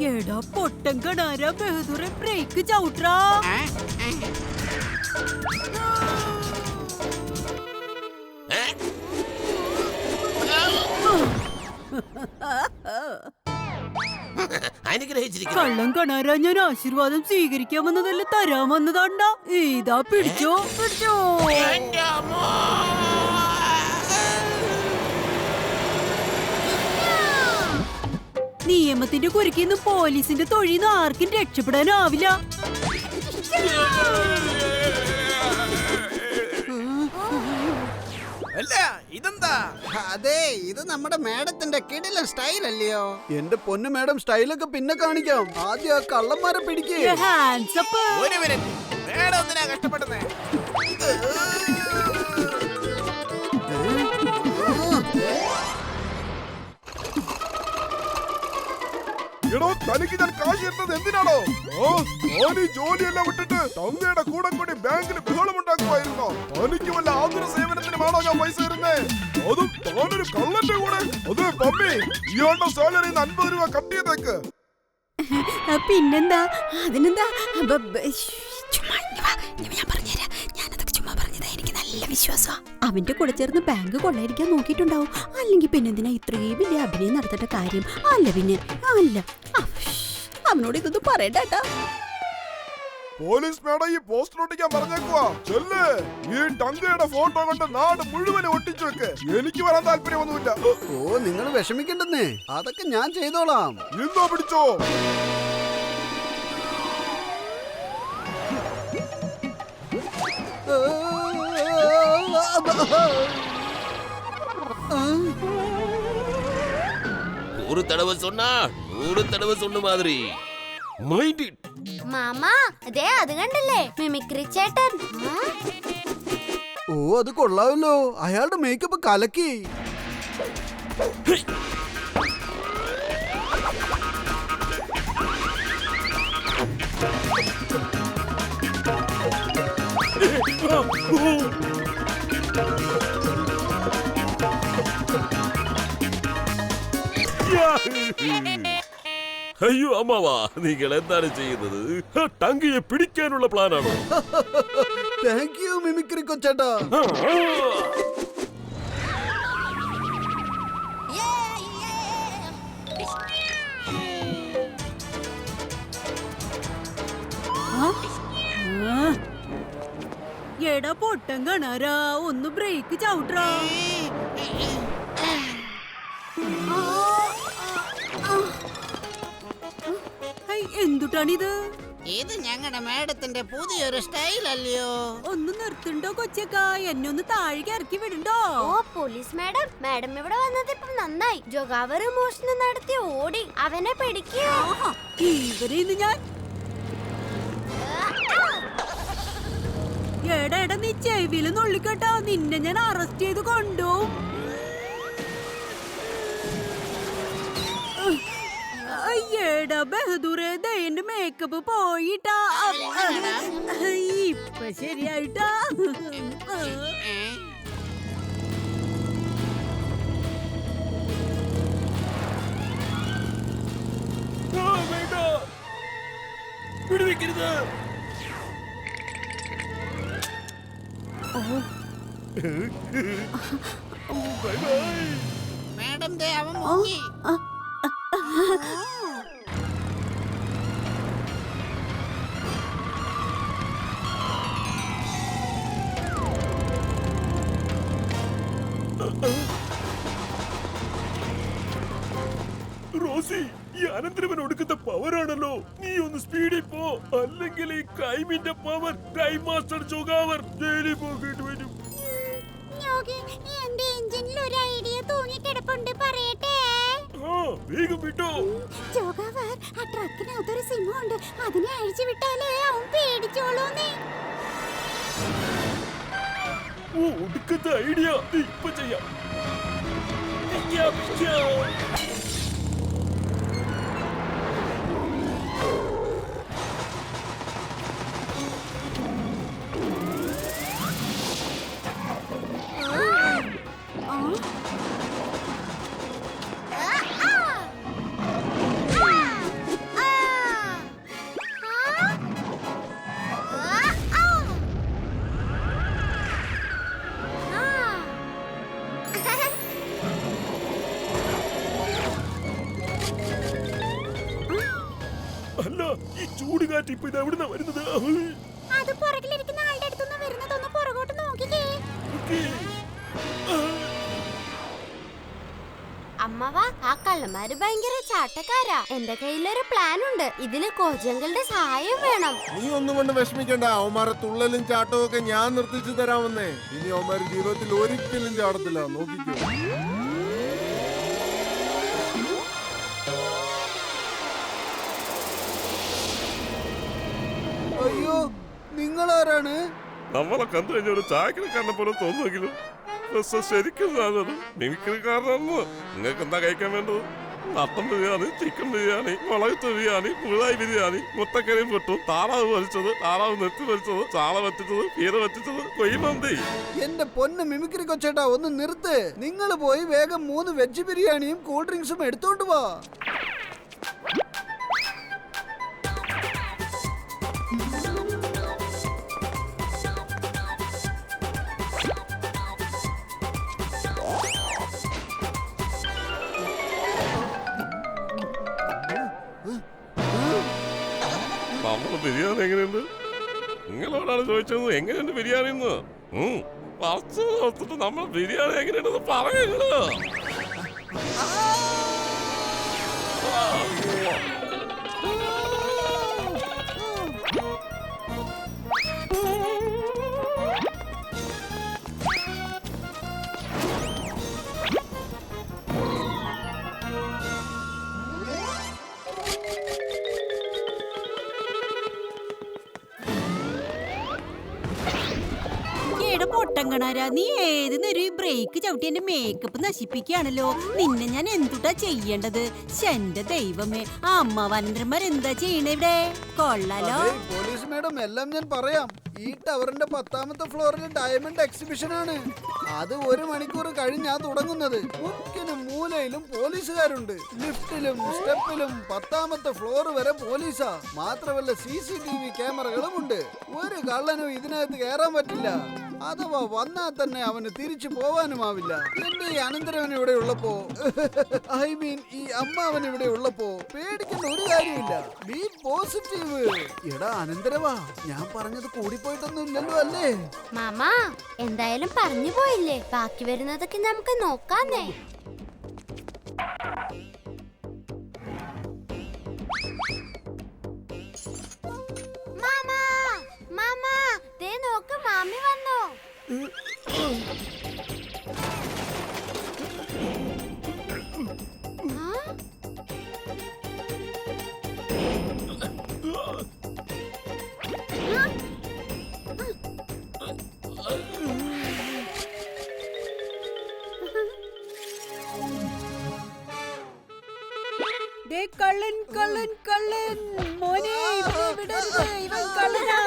എടാ പൊട്ടൻ കണാര ബഹദൂറെ ബ്രേക്ക് ചവിട്ടാ. കള്ളം കണാര, ഞാൻ ആശീർവാദം സ്വീകരിക്കാൻ വന്നതല്ല, തരാൻ വന്നതാണ്ടാ. ഇതാ പിടിച്ചോ പിടിച്ചോ. നിയമത്തിന്റെ കുരുക്കിന്ന് പോലീസിന്റെ തൊഴിന്ന് ആർക്കും രക്ഷപ്പെടാനാവില്ല. ഇതെന്താ? അതെ, ഇത് നമ്മുടെ മേഡത്തിന്റെ കിടിലൻ സ്റ്റൈൽ അല്ലയോ? എന്റെ പൊന്നു മേഡം, സ്റ്റൈലൊക്കെ പിന്നെ കാണിക്കാം. ആദ്യം ആ കള്ളന്മാരെ പിടിക്കേ. കഷ്ടപ്പെടുന്നേ. എടോ, തനിക്ക് ഞാൻ കാശ് തരുന്നത് എന്തിനാണോ? ജോലിയെല്ലാം വിട്ടിട്ട് തങ്ങയുടെ കൂടെ കൂടി ബാങ്കിൽ ബഹളം ഉണ്ടാക്കുമായിരുന്നോ? തനിക്ക് വല്ല ആതുര സേവനത്തിനുമാണോ ഞാൻ പൈസ തരുന്നേ? അതും താനൊരു കള്ളന്റെ കൂടെ. അത് പമ്മി, ഇയാളുടെ സാലറി 50 രൂപ കട്ട് ചെയ്തേക്ക്. പിന്നെന്താ? അതിനെന്താ? അവന്റെ കൂടെ ചേർന്ന് ബാങ്ക് കൊള്ളയടിക്കാൻ നോക്കിയിട്ടുണ്ടാവും. അല്ലെങ്കിൽ പിന്നെന്തിനാ ഇത്രയും വലിയ അഭിനയം നടത്തേണ്ട കാര്യം? അല്ല പിന്നെ അല്ല, അവനോട് ഇതൊന്നും പറയണ്ടാ. പോലീസ് മേഡം, ഈ പോസ്റ്റർ ഒട്ടിക്കാൻ പറഞ്ഞേക്കുവാ. ചെല്ല്, ഈ ടങ്കയുടെ ഫോട്ടോ കൊണ്ട് നാട് മുഴുവൻ ഒട്ടിച്ചു വെക്ക്. എനിക്ക് വരാൻ താല്പര്യമൊന്നുമില്ല. ഓ, നിങ്ങൾ വിഷമിക്കണ്ടെന്നേ, അതൊക്കെ ഞാൻ ചെയ്തോളാം. ഇന്നോ പിടിച്ചോ. ஒரு தடவை சொன்னா 100 தடவை சொன்ன மாதிரி. Mind it. മാമാ, അതേ അത് കണ്ടില്ലേ, മിമിക്രി ചേട്ടൻ. ഓ, അത് കൊള്ളാമല്ലോ. അയാളുടെ മേക്കപ്പ് കലക്കി. അയ്യോ അമ്മാവാ, നിങ്ങൾ എന്താണ് ചെയ്യുന്നത്? ടങ്കയെ പിടിക്കാനുള്ള പ്ലാനാണോ? താങ്ക് യു മിമിക്രി കൊച്ചേട്ടാ. എടാ പൊട്ടൻ കണാരാ, ഒന്ന് ബ്രേക്ക് ചവിട്ടാ. എന്തുട്ടാണിത്? ഇത് ഞങ്ങളുടെ മേഡത്തിന്റെ പുതിയൊരു സ്റ്റൈൽ അല്ലയോ? ഒന്ന് നിർത്തുണ്ടോ കൊച്ചക്ക? എന്നെ ഒന്ന് താഴേക്ക് ഇറക്കി വിടണ്ടോ? ഓ പോലീസ് മാഡം, മാഡം ഇവിടെ വന്നത് ഇപ്പം നന്നായി. ജോഗാവർ മോഷണം നടത്തി ഓടി. അവനെ പിടിക്കൂ. ഇവരെ ഇന്ന് ഞാൻ എടാ നീ ചെവിയില് നുള്ളിക്കട്ടാ. നിന്നെ ഞാൻ അറസ്റ്റ് ചെയ്ത് കൊണ്ടുപോകും. എടാ ബഹദൂറെ, എന്റെ മേക്കപ്പ് പോയിട്ടാ. ഇപ്പൊ ശരിയായിട്ടാ. വിടുവിക്കരുത്. മേഡം, അവൻ മുങ്ങി. റോസി, ഈ അനന്തരവൻ ഒടുക്കുന്ന പവറാണല്ലോ. നീ ഒന്ന് സ്പീഡിൽ പോ, അല്ലെങ്കിൽ ഈ ക്രൈമിന്റെ പവർ ക്രൈം മാസ്റ്റർ ജോഗാവർ ജയിലിൽ പോകേണ്ടി വരും. എന്റെ എഞ്ചിനിൽ ഒരു ഐഡിയ തൂങ്ങിക്കിടപ്പുണ്ട്, പറയട്ടെ? വേഗം വിട്ടോ. ജോഗാവർ, ആ ട്രക്കിനകത്തൊരു സിംഹമുണ്ട്. അതിനെ അഴിച്ചു വിട്ടാലേ അവൻ പേടിച്ചോളൂന്നേ. ഓ, ഒടുക്കത്തെ ഐഡിയ. ഇപ്പൊ ചെയ്യാം. അല്ല ഈ ചൂടുകാറ്റ് ഇപ്പൊ ഇത് എവിടുന്നാ വരുന്നത്? അത് പുറകിലിരിക്കുന്ന ആളുടെ അടുത്തുനിന്ന് വരുന്നതൊന്ന് പുറകോട്ട് നോക്കിക്കേ. ഓക്കേ. അമ്മവാ, ആ കള്ളന്മാര് ഭയങ്കര ചാട്ടക്കാരാ. എന്റെ കയ്യിലൊരു പ്ലാൻ ഉണ്ട്. ഇതിന് കോജങ്ങളുടെ സഹായം വേണം. നീ ഒന്നും കൊണ്ട് വിഷമിക്കണ്ട. അവന്മാരെ തുള്ളലും ചാട്ടവും ഒക്കെ ഞാൻ നിർത്തിച്ചു തരാമെന്നേ. ഇനി അവന്മാര് ജീവിതത്തിൽ ഒരിക്കലും ചാടത്തില്ല. നോക്കിക്കോ. അയ്യോ, നിങ്ങളാരാണ്? നമ്മളെ കണ്ടു കഴിഞ്ഞ ഒരു ചായക്കടക്കാരനെ പോലെ തോന്നുമെങ്കിലും ശരിക്കും മിമിക്രിക്കാരനാണെന്ന്. നിങ്ങൾക്ക് എന്താ കഴിക്കാൻ വേണ്ടത്? മട്ടൻ ബിരിയാണി, ചിക്കൻ ബിരിയാണി, മുളക് ബിരിയാണി, പുഴായി ബിരിയാണി, മുട്ടക്കറിയും പൊട്ടും, താറാവ് പൊരിച്ചത്, താറാവ് നെത്തി പൊരിച്ചത്, ചാള വറ്റിച്ചത്, പീര വറ്റിച്ചത്, കൊയ്മന്തി. എന്റെ പൊന്ന് മിമിക്രി കൊച്ചേട്ടാ, ഒന്ന് നിർത്ത്. നിങ്ങൾ പോയി വേഗം 3 വെജ് ബിരിയാണിയും കൂൾ ഡ്രിങ്ക്സും എടുത്തോണ്ട് വാ. നമ്മുടെ ബിരിയാണി എങ്ങനെയുണ്ട്? നിങ്ങളോടാണ് ചോദിച്ചത് എങ്ങനെയുണ്ട് ബിരിയാണി എന്ന്. പറച്ചിട്ട് നമ്മുടെ ബിരിയാണി എങ്ങനെയുണ്ടെന്ന് പറയുന്നത്. പൊട്ടങ്കണാരാ, നീ ഏത് നേരം ഈ ബ്രേക്ക് ചവിട്ടി എന്റെ മേക്കപ്പ് നശിപ്പിക്കുകയാണല്ലോ. നിന്നെ ഞാൻ എന്തുട്ടാ ചെയ്യേണ്ടത്? എന്റെ ദൈവമേ, ആ അമ്മാവനന്തരന്മാർ എന്താ ചെയ്യണേ ഇവിടെ? കൊള്ളാലോ. അതെ, പോലീസ് മാഡം, എല്ലാം ഞാൻ പറയാം. ഈ ടവറിന്റെ 10ാമത്തെ ഫ്ലോറിൽ ഡയമണ്ട് എക്സിബിഷൻ ആണ്. അത് 1 മണിക്കൂർ കഴിഞ്ഞാ തുടങ്ങുന്നത്. മുക്കിനും മൂലയിലും പോലീസുകാരുണ്ട്. ലിഫ്റ്റിലും സ്റ്റെപ്പിലും 10ാമത്തെ ഫ്ലോർ വരെ പോലീസാ. മാത്രമല്ല CCTV ക്യാമറകളും ഉണ്ട്. ഒരു കള്ളനും ഇതിനകത്ത് കയറാൻ പറ്റില്ല. അഥവാ വന്നാൽ തന്നെ അവന് തിരിച്ചു പോവാനുമാവില്ല. എന്റെ ഈ അനന്തരവൻ ഇവിടെ ഉള്ളപ്പോ, ഐ മീൻ ഈ അമ്മാവൻ ഇവിടെ ഉള്ളപ്പോ പേടിക്കുന്ന ഒരു കാര്യമില്ല. B positive. എടാ അനന്തരവാ, ഞാൻ പറഞ്ഞത് കൂടിപ്പോയിട്ടൊന്നും ഇല്ലല്ലോ അല്ലേ? മാമാ, എന്തായാലും പറഞ്ഞു പോയില്ലേ, ബാക്കി വരുന്നതൊക്കെ നമുക്ക് നോക്കാന്നേ. മാമാ, മാമാ, ദേ നോക്ക്, മാമി വന്നു. കള്ളൻ കള്ളൻ കള്ളൻ, മോനെ ഇവനെ വിടരുത്, ഇവൻ കള്ളനാ.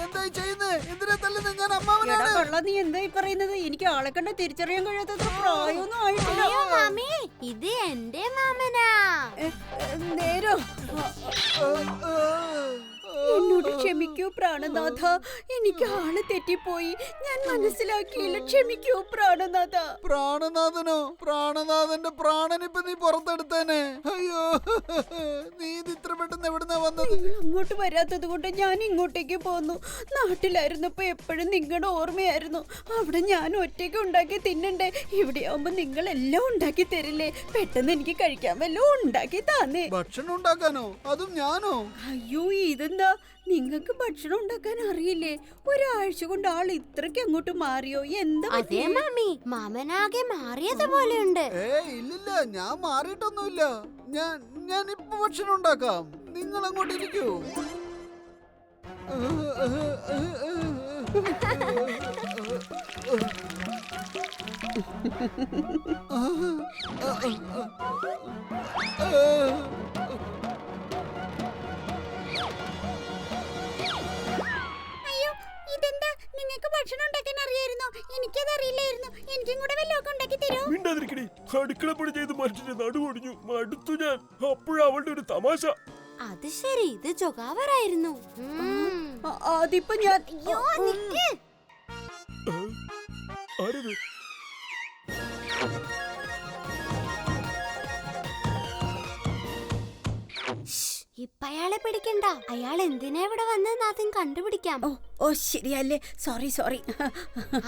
എന്തായി ചെയ്യുന്നേ? എന്തിനാ തല്ലുന്നത്? ഞാൻ അമ്മാവനാണ്. കള്ള, നീ എന്തായി പറയുന്നത്? എനിക്ക് ആളെ കണ്ട തിരിച്ചറിയാൻ കഴിയാത്തത്ര പ്രായമൊന്നും ആയിട്ടില്ല. അയ്യോ മാമി, ഇത് എന്റെ മാമനാ. നേരോ? എന്നോട് ക്ഷമിക്കൂ പ്രാണനാഥ, എനിക്ക് ആള് തെറ്റിപ്പോയി. ഞാൻ മനസ്സിലാക്കിയില്ല. ക്ഷമിക്കൂ പ്രാണനാഥ. പ്രാണനാഥനോ? പ്രാണനാഥന്റെ പ്രാണനിപ്പൊ നീ പുറത്തെടുത്തേനെ. അയ്യോ, നീ ഇത് ഇത്ര പെട്ടെന്ന് എവിടുന്നാ വന്നത്? നിങ്ങൾ അങ്ങോട്ട് വരാത്തത് കൊണ്ട് ഞാൻ ഇങ്ങോട്ടേക്ക് പോന്നു. നാട്ടിലായിരുന്നപ്പോ എപ്പോഴും നിങ്ങളുടെ ഓർമ്മയായിരുന്നു. അവിടെ ഞാൻ ഒറ്റയ്ക്ക് ഉണ്ടാക്കി തിന്നണ്ടേ? ഇവിടെ ആവുമ്പോ നിങ്ങൾ എല്ലാം ഉണ്ടാക്കി തരില്ലേ? പെട്ടെന്ന് എനിക്ക് കഴിക്കാൻ വല്ലതും ഉണ്ടാക്കി താന്നേ. ഭക്ഷണം ഉണ്ടാക്കാനോ? അതും ഞാനോ? അയ്യോ, ഇതെന്താ, നിങ്ങൾക്ക് ഭക്ഷണം ഉണ്ടാക്കാൻ അറിയില്ലേ? ഒരാഴ്ച കൊണ്ട് ആൾ ഇത്രയ്ക്ക് അങ്ങോട്ട് മാറിയോ? എന്താ? അതെ മാമി, മാമനാകെ മാറിയതുപോലെയുണ്ട്. ഇല്ലില്ല, ഞാൻ മാറിയിട്ടൊന്നുമില്ല. ഞാൻ ഇപ്പൊ ഭക്ഷണം ഉണ്ടാക്കാം. നിങ്ങൾ അങ്ങോട്ട് ഇരിക്കൂ. അയ്യോ, ഇതെന്താ? നിങ്ങൾക്ക് ഭക്ഷണം ഉണ്ടാക്കാൻ അറിയായിരുന്നോ? എനിക്കത് അറിയില്ലായിരുന്നു. എനിക്കും കൂടെ വല്ലതൊക്കെ ഉണ്ടാക്കി തരൂ. മിണ്ടാതിരിക്കടി. അടുക്കളപ്പണി ചെയ്ത് മനുഷ്യന്റെ നടുവൊടിഞ്ഞു മടുത്തു ഞാൻ. അപ്പോഴാ അവളുടെ ഒരു തമാശ. അത് ശരി, ഇത് ജോഗാവറായിരുന്നു. അതിപ്പോ ഞാൻ അയ്യോ, നിക്ക്. ആരത്? ശ്ശ്. ഇപ്പൊ അയാളെ പിടിക്കണ്ട. അയാൾ എന്തിനാ ഇവിടെ വന്നെന്ന് ആദ്യം കണ്ടുപിടിക്കാം. ഓ ശരിയല്ലേ, സോറി സോറി.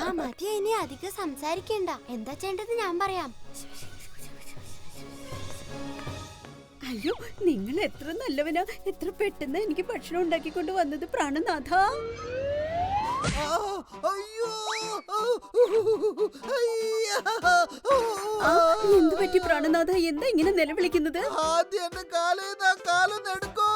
ആ മതി, ഇനി അധികം സംസാരിക്കണ്ട. എന്താ ചെയ്യേണ്ടത് ഞാൻ പറയാം. അയ്യോ, നിങ്ങൾ എത്ര നല്ലവനാ, എത്ര പെട്ടെന്ന് എനിക്ക് ഭക്ഷണം ഉണ്ടാക്കിക്കൊണ്ട് വന്നത് പ്രാണനാഥ. അയ്യോ എന്തു പറ്റി പ്രാണനാഥ? എന്താ ഇങ്ങനെ നിലവിളിക്കുന്നത്? ആദ്യം എന്റെ കാലേന്ന് ആ കാലൊന്ന് എടുക്കോ.